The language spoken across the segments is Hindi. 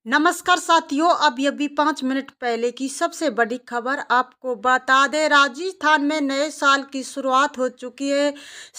नमस्कार साथियों, अभी 5 मिनट पहले की सबसे बड़ी खबर आपको बता दें। राजस्थान में नए साल की शुरुआत हो चुकी है।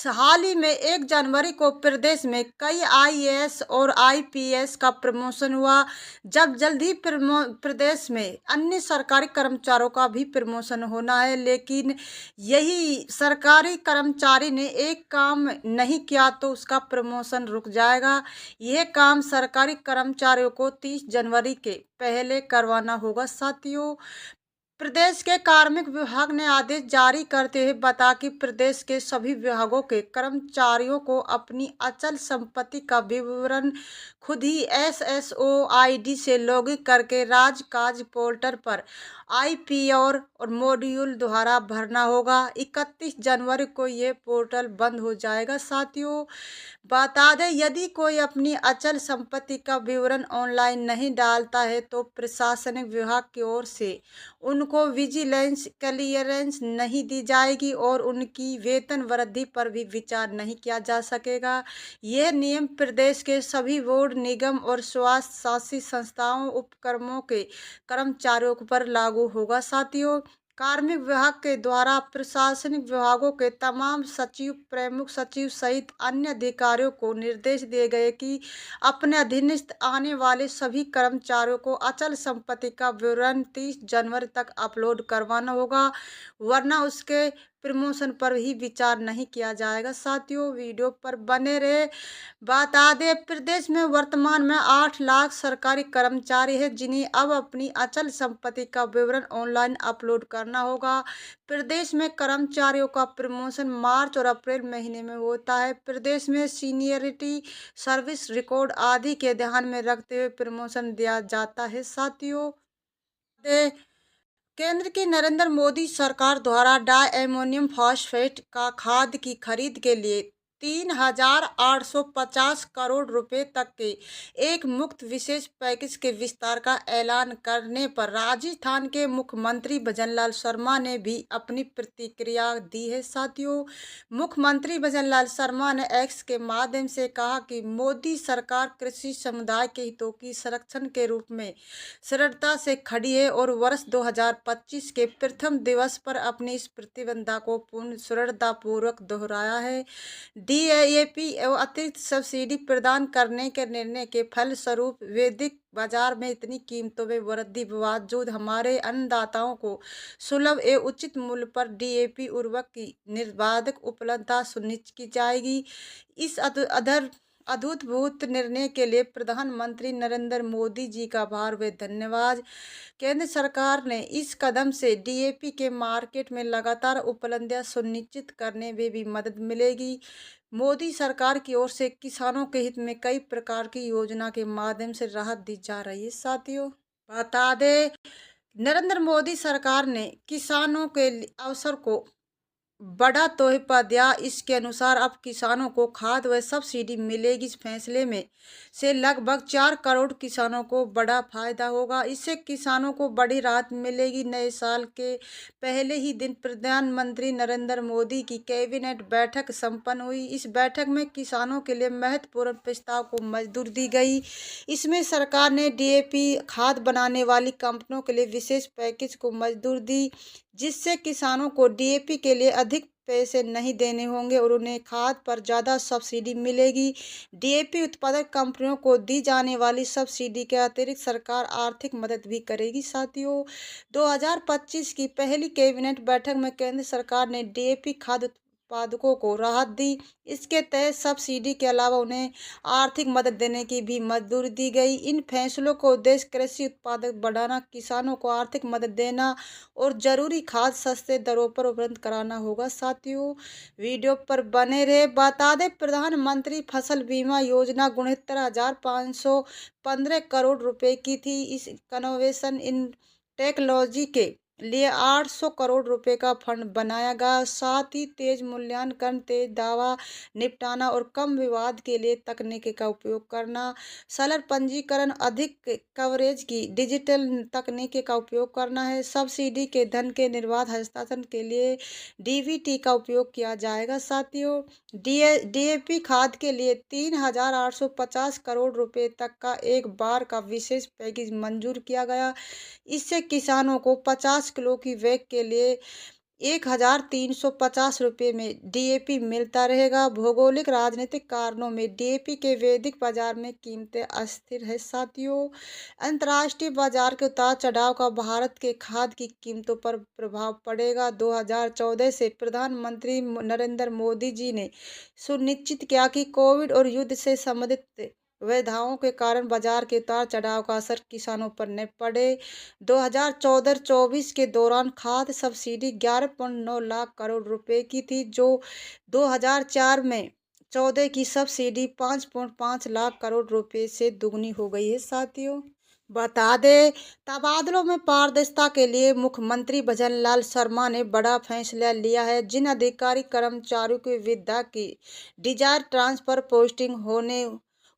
हाल ही में 1 जनवरी को प्रदेश में कई आईएएस और आईपीएस का प्रमोशन हुआ। जब जल्द ही प्रदेश में अन्य सरकारी कर्मचारियों का भी प्रमोशन होना है, लेकिन यही सरकारी कर्मचारी ने एक काम नहीं किया तो उसका प्रमोशन रुक जाएगा। यह काम सरकारी कर्मचारियों को 30 जनवरी के पहले करवाना होगा। साथियों, प्रदेश के कार्मिक विभाग ने आदेश जारी करते हुए बताया कि प्रदेश के सभी विभागों के कर्मचारियों को अपनी अचल संपत्ति का विवरण खुद ही एसएसओ आईडी से लॉगिन करके राजकाज पोर्टल पर आईपी और मॉड्यूल द्वारा भरना होगा। 31 जनवरी को ये पोर्टल बंद हो जाएगा। साथियों, बता दें, यदि कोई अपनी अचल संपत्ति का विवरण ऑनलाइन नहीं डालता है तो प्रशासनिक विभाग की ओर से उनको विजिलेंस क्लियरेंस नहीं दी जाएगी और उनकी वेतन वृद्धि पर भी विचार नहीं किया जा सकेगा। यह नियम प्रदेश के सभी बोर्ड, निगम और स्वास्थ्य शासित संस्थाओं उपक्रमों के कर्मचारियों पर लागू होगा। साथियों, कार्मिक विभाग के द्वारा प्रशासनिक विभागों के तमाम सचिव, प्रमुख सचिव सहित अन्य अधिकारियों को निर्देश दिए गए कि अपने अधीनस्थ आने वाले सभी कर्मचारियों को अचल संपत्ति का विवरण 30 जनवरी तक अपलोड करवाना होगा, वरना उसके प्रमोशन पर ही विचार नहीं किया जाएगा। साथियों, वीडियो पर बने रहे। बता दें, प्रदेश में वर्तमान में 8 लाख सरकारी कर्मचारी हैं जिन्हें अब अपनी अचल संपत्ति का विवरण ऑनलाइन अपलोड करना होगा। प्रदेश में कर्मचारियों का प्रमोशन मार्च और अप्रैल महीने में होता है। प्रदेश में सीनियरिटी, सर्विस रिकॉर्ड आदि के ध्यान में रखते हुए प्रमोशन दिया जाता है। साथियों, केंद्र की नरेंद्र मोदी सरकार द्वारा डाई अमोनियम फॉस्फेट का खाद की खरीद के लिए 3,850 करोड़ रुपए तक के एक मुक्त विशेष पैकेज के विस्तार का ऐलान करने पर राजस्थान के मुख्यमंत्री भजनलाल शर्मा ने भी अपनी प्रतिक्रिया दी है। साथियों, मुख्यमंत्री भजनलाल शर्मा ने एक्स के माध्यम से कहा कि मोदी सरकार कृषि समुदाय के हितों की संरक्षण के रूप में दृढ़ता से खड़ी है और वर्ष 2025 के प्रथम दिवस पर अपनी इस प्रतिबद्धता को पूर्ण दृढ़तापूर्वक दोहराया है। डीएपी एवं अतिरिक्त सब्सिडी प्रदान करने के निर्णय के फलस्वरूप वैश्विक बाजार में इतनी कीमतों में वृद्धि बावजूद हमारे अन्नदाताओं को सुलभ एवं उचित मूल्य पर डीएपी उर्वरक की निर्बाध उपलब्धता सुनिश्चित की जाएगी। इस अद्भुत निर्णय के लिए प्रधानमंत्री नरेंद्र मोदी जी का आभार व धन्यवाद। केंद्र सरकार ने इस कदम से डीएपी के मार्केट में लगातार उपलब्धता सुनिश्चित करने में भी मदद मिलेगी। मोदी सरकार की ओर से किसानों के हित में कई प्रकार की योजना के माध्यम से राहत दी जा रही है। साथियों, बता दें, नरेंद्र मोदी सरकार ने किसानों के अवसर को बड़ा तोहफा दिया। इसके अनुसार अब किसानों को खाद व सब्सिडी मिलेगी। इस फैसले में से लगभग 4 करोड़ किसानों को बड़ा फायदा होगा। इससे किसानों को बड़ी राहत मिलेगी। नए साल के पहले ही दिन प्रधानमंत्री नरेंद्र मोदी की कैबिनेट बैठक संपन्न हुई। इस बैठक में किसानों के लिए महत्वपूर्ण प्रस्ताव को मंजूरी दी गई। इसमें सरकार ने डीएपी खाद बनाने वाली कंपनियों के लिए विशेष पैकेज को मंजूरी दी, जिससे किसानों को डीएपी के लिए अधिक पैसे नहीं देने होंगे और उन्हें खाद पर ज़्यादा सब्सिडी मिलेगी। डीएपी उत्पादक कंपनियों को दी जाने वाली सब्सिडी के अतिरिक्त सरकार आर्थिक मदद भी करेगी। साथियों, 2025 की पहली कैबिनेट बैठक में केंद्र सरकार ने डीएपी खाद उत्पादकों को राहत दी। इसके तहत सब्सिडी के अलावा उन्हें आर्थिक मदद देने की भी मंजूरी दी गई। इन फैसलों का उद्देश्य कृषि उत्पादक बढ़ाना, किसानों को आर्थिक मदद देना और जरूरी खाद सस्ते दरों पर उपलब्ध कराना होगा। साथियों, वीडियो पर बने रहे। बता दें, प्रधानमंत्री फसल बीमा योजना 69,515 करोड़ रुपए की थी। इस इनोवेशन इन टेक्नोलॉजी के लिए 800 करोड़ रुपए का फंड बनाया गया। साथ ही तेज मूल्यांकन, तेज दावा निपटाना और कम विवाद के लिए तकनीकी का उपयोग करना, सरल पंजीकरण, अधिक कवरेज की डिजिटल तकनीकी का उपयोग करना है। सब्सिडी के धन के निर्बाध हस्तांतरण के लिए डीबीटी का उपयोग किया जाएगा। साथियों, डीएपी खाद के लिए 3,850 करोड़ रुपए तक का एक बार का विशेष पैकेज मंजूर किया गया। इससे किसानों को 50 किलो की बैग के लिए 1,350 रुपये में डीएपी मिलता रहेगा। भौगोलिक राजनीतिक कारणों में डीएपी के वैश्विक बाजार में कीमतें अस्थिर है। साथियों, अंतर्राष्ट्रीय बाजार के उतार चढ़ाव का भारत के खाद्य की कीमतों पर प्रभाव पड़ेगा। 2014 से प्रधानमंत्री नरेंद्र मोदी जी ने सुनिश्चित किया कि कोविड और युद्ध से संबंधित व्यवधानों के कारण बाजार के उतार चढ़ाव का असर किसानों पर न पड़े। 2014-24 के दौरान खाद्य सब्सिडी 11.9 लाख करोड़ रुपए की थी, जो 2004 में 14 की सब्सिडी 5.5 लाख करोड़ रुपए से दुगनी हो गई है। साथियों, बता दें, तबादलों में पारदर्शिता के लिए मुख्यमंत्री भजनलाल शर्मा ने बड़ा फैसला लिया है। जिन अधिकारी कर्मचारियों की विधा की डिजायर ट्रांसफर पोस्टिंग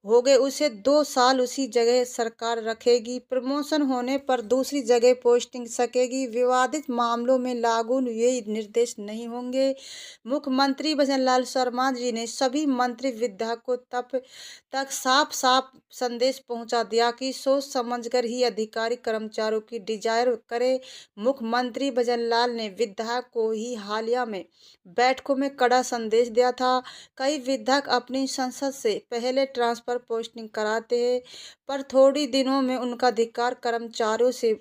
हो गए, उसे 2 साल उसी जगह सरकार रखेगी। प्रमोशन होने पर दूसरी जगह पोस्टिंग सकेगी। विवादित मामलों में लागू ये निर्देश नहीं होंगे। मुख्यमंत्री भजनलाल शर्मा जी ने सभी मंत्री विधायक को तब तक साफ साफ संदेश पहुंचा दिया कि सोच समझकर ही अधिकारी कर्मचारियों की डिजायर करे। मुख्यमंत्री भजनलाल ने विधायक को ही हालिया में बैठकों में कड़ा संदेश दिया था। कई विधायक अपनी संसद से पहले ट्रांसफर पोस्टिंग कराते हैं, पर थोड़ी दिनों में उनका अधिकार कर्मचारियों से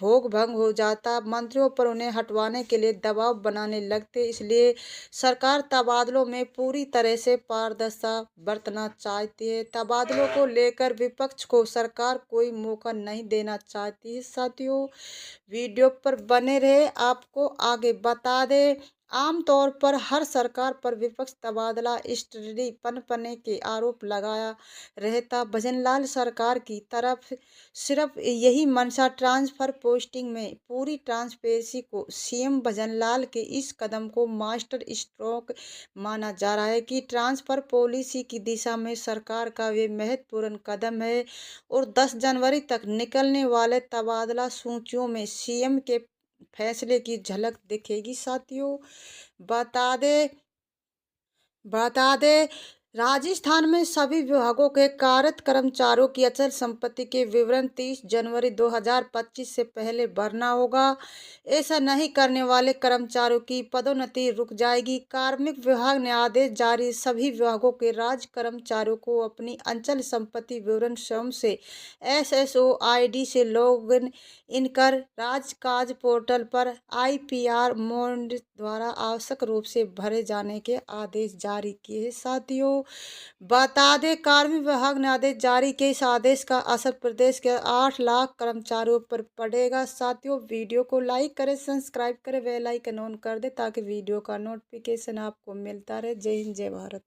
भोग भंग हो जाता। मंत्रियों पर उन्हें हटवाने के लिए दबाव बनाने लगते। इसलिए सरकार तबादलों में पूरी तरह से पारदर्शिता बरतना चाहती है। तबादलों को लेकर विपक्ष को सरकार कोई मौका नहीं देना चाहती है। साथियों, वीडियो पर बने रहे, आपको आगे बता दें, आमतौर पर हर सरकार पर विपक्ष तबादला स्टडी पनपने के आरोप लगाया रहता। भजनलाल सरकार की तरफ सिर्फ यही मंशा ट्रांसफर पोस्टिंग में पूरी ट्रांसपेरेंसी को सीएम भजनलाल के इस कदम को मास्टर स्ट्रोक माना जा रहा है कि ट्रांसफर पॉलिसी की दिशा में सरकार का वे महत्वपूर्ण कदम है और 10 जनवरी तक निकलने वाले तबादला सूचियों में सीएम के फैसले की झलक दिखेगी। साथियों, बता दें बता दें राजस्थान में सभी विभागों के कार्यरत कर्मचारियों की अचल संपत्ति के विवरण 30 जनवरी 2025 से पहले भरना होगा। ऐसा नहीं करने वाले कर्मचारियों की पदोन्नति रुक जाएगी। कार्मिक विभाग ने आदेश जारी सभी विभागों के राज्य कर्मचारियों को अपनी अचल संपत्ति विवरण स्वयं से SSO ID से लॉग इन कर राजकाज पोर्टल पर IPR मोड द्वारा आवश्यक रूप से भरे जाने के आदेश जारी किए। साथियों, बता दें, कार्मिक विभाग ने आदेश जारी किए। इस आदेश का असर प्रदेश के 8 लाख कर्मचारियों पर पड़ेगा। साथियों, वीडियो को लाइक करें, सब्सक्राइब करें, बेल आइकन ऑन कर दें ताकि वीडियो का नोटिफिकेशन आपको मिलता रहे। जय हिंद, जय भारत।